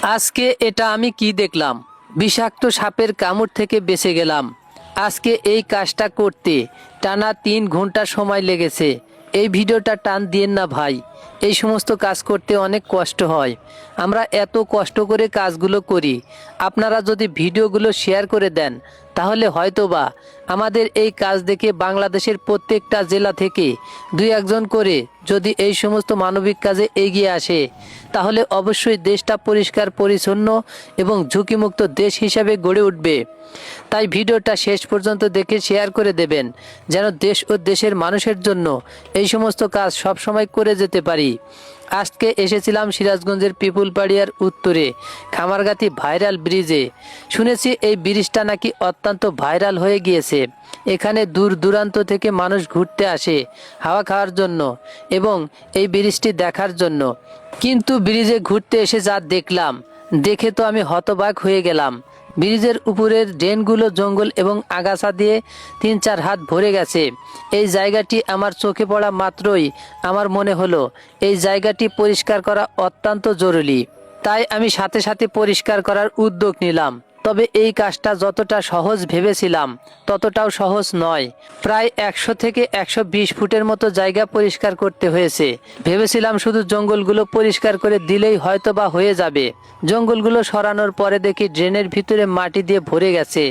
আজকে এটা আমি কি দেখলাম? বিষাক্ত সাপের কামড় থেকে বেঁচে গেলাম। আজকে এই কাজটা করতে টানা 3 ঘন্টা সময় লেগেছে। এই ভিডিওটা টান দিয়েন না ভাই, এই সমস্ত কাজ করতে অনেক কষ্ট হয়। আমরা এত কষ্ট করে কাজগুলো করি, আপনারা যদি ভিডিওগুলো শেয়ার করে দেন তাহলে হয়তোবা আমাদের এই কাজ দেখে বাংলাদেশের প্রত্যেকটা জেলা থেকে 2-1 জন করে যদি এই সমস্ত মানবিক কাজে এগিয়ে আসে তাহলে অবশ্যই দেশটা পরিষ্কার পরিচ্ছন্ন এবং ঝুঁকিমুক্ত দেশ হিসাবে গড়ে উঠবে। তাই ভিডিওটা শেষ পর্যন্ত দেখে শেয়ার করে দেবেন, যেন দেশ ও দেশের মানুষের জন্য এই সমস্ত কাজ সব সময় করে যেতে পারি। আজকে এসেছিলাম সিরাজগঞ্জের পিপুলপাড়িয়ার উত্তরে খামারগাতি ভাইরাল ব্রিজে। শুনেছি এই ব্রিজটা নাকি অত্যন্ত ভাইরাল হয়ে গিয়েছে। এখানে দূর দূরান্ত থেকে মানুষ ঘুরতে আসে হাওয়া খাওয়ার জন্য এবং এই ব্রিজটি দেখার জন্য। কিন্তু ব্রিজে ঘুরতে এসে যা দেখলাম, দেখে তো আমি হতবাক হয়ে গেলাম। ব্রিজের উপরের ড্রেনগুলো জঙ্গল এবং আগাছা দিয়ে 3-4 হাত ভরে গেছে। এই জায়গাটি আমার চোখে পড়া মাত্রই আমার মনে হলো এই জায়গাটি পরিষ্কার করা অত্যন্ত জরুরি। তাই আমি সাথে সাথে পরিষ্কার করার উদ্যোগ নিলাম। তবে এই কাজটা যতটা সহজ ভেবেছিলাম ততটাও সহজ নয়। প্রায় 100 থেকে 120 ফুটের মতো জায়গা পরিষ্কার করতে হয়েছে। ভেবেছিলাম শুধু জঙ্গলগুলো পরিষ্কার করে দিলেই হয়তোবা হয়ে যাবে। জঙ্গলগুলো সরানোর পরে দেখি ড্রেনের ভিতরে মাটি দিয়ে ভরে গেছে।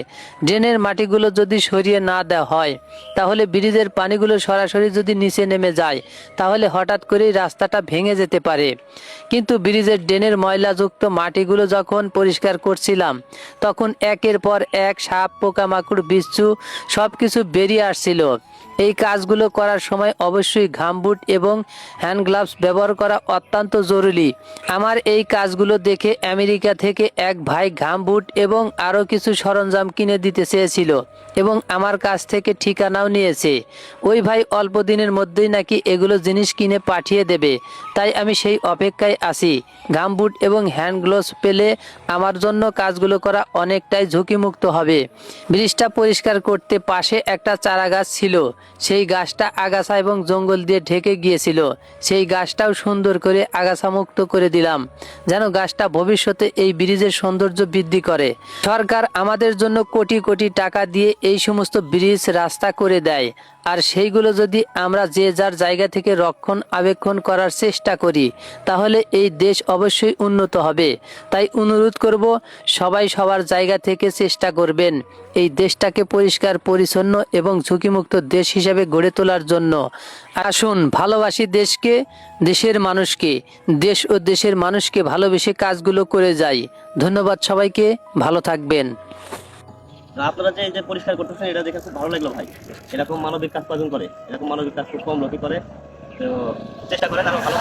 ড্রেনের মাটিগুলো যদি সরিয়ে না দেওয়া হয় তাহলে ব্রিজের পানিগুলো সরাসরি যদি নিচে নেমে যায় তাহলে হঠাৎ করেই রাস্তাটা ভেঙে যেতে পারে। কিন্তু ব্রিজের ড্রেনের ময়লাযুক্ত মাটিগুলো যখন পরিষ্কার করছিলাম তখন একের পর এক সাপ, পোকামাকড়, বিচ্ছু সব কিছু বেরিয়ে আসছিল। এই কাজগুলো করার সময় অবশ্যই ঘামবুট এবং হ্যান্ড গ্লাভস ব্যবহার করা অত্যন্ত জরুরি। আমার এই কাজগুলো দেখে আমেরিকা থেকে এক ভাই ঘামবুট এবং আরও কিছু সরঞ্জাম কিনে দিতে চেয়েছিল এবং আমার কাছ থেকে ঠিকানাও নিয়েছে। ওই ভাই অল্প দিনের মধ্যেই নাকি এগুলো জিনিস কিনে পাঠিয়ে দেবে। তাই আমি সেই অপেক্ষায় আছি। ঘামবুট এবং হ্যান্ড গ্লোভস পেলে আমার জন্য কাজগুলো করা অনেকটাই ঝুঁকিমুক্ত হবে। ব্রিজটা পরিষ্কার করতে পাশে একটা চারা গাছ ছিল, সেই গাছটা আগাছা এবং জঙ্গল দিয়ে ঢেকে গিয়েছিল। সেই গাছটাও সুন্দর করে আগাছা মুক্ত করে দিলাম, যেন গাছটা ভবিষ্যতে এই ব্রিজের সৌন্দর্য বৃদ্ধি করে। সরকার আমাদের জন্য কোটি কোটি টাকা দিয়ে এই সমস্ত ব্রিজ রাস্তা করে দেয়, আর সেইগুলো যদি আমরা যে যার জায়গা থেকে রক্ষণাবেক্ষণ করার চেষ্টা করি তাহলে এই দেশ অবশ্যই উন্নত হবে। তাই অনুরোধ করব, সবাই সবার জায়গা থেকে চেষ্টা করবেন এই দেশটাকে পরিষ্কার পরিচ্ছন্ন এবং ঝুঁকিমুক্ত দেশ হিসাবে গড়ে তোলার জন্য। আসুন ভালোবাসি দেশকে, দেশের মানুষকে, দেশ ও দেশের মানুষকে ভালোবেসে কাজগুলো করে যাই। ধন্যবাদ সবাইকে, ভালো থাকবেন। আপনারা যে এই যে পরিষ্কার করতেছেন এটা দেখে খুব ভালো লাগলো ভাই। এরকম মানবিক কাজ কজন করে? এরকম মানবিক কাজ খুব কম লোকই করে। তো চেষ্টা করেন আরো ভালো।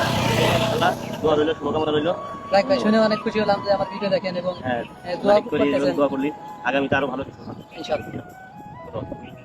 আল্লাহ দোয়া রইল, শুভকামনা রইল। ভাই শুনে অনেক খুশি হলাম যে আমার ভিডিও দেখেন এবং হ্যাঁ, দোয়া করি, করতেছেন। দোয়া করলি আগামীতে আরো ভালো কিছু হবে ইনশাআল্লাহ।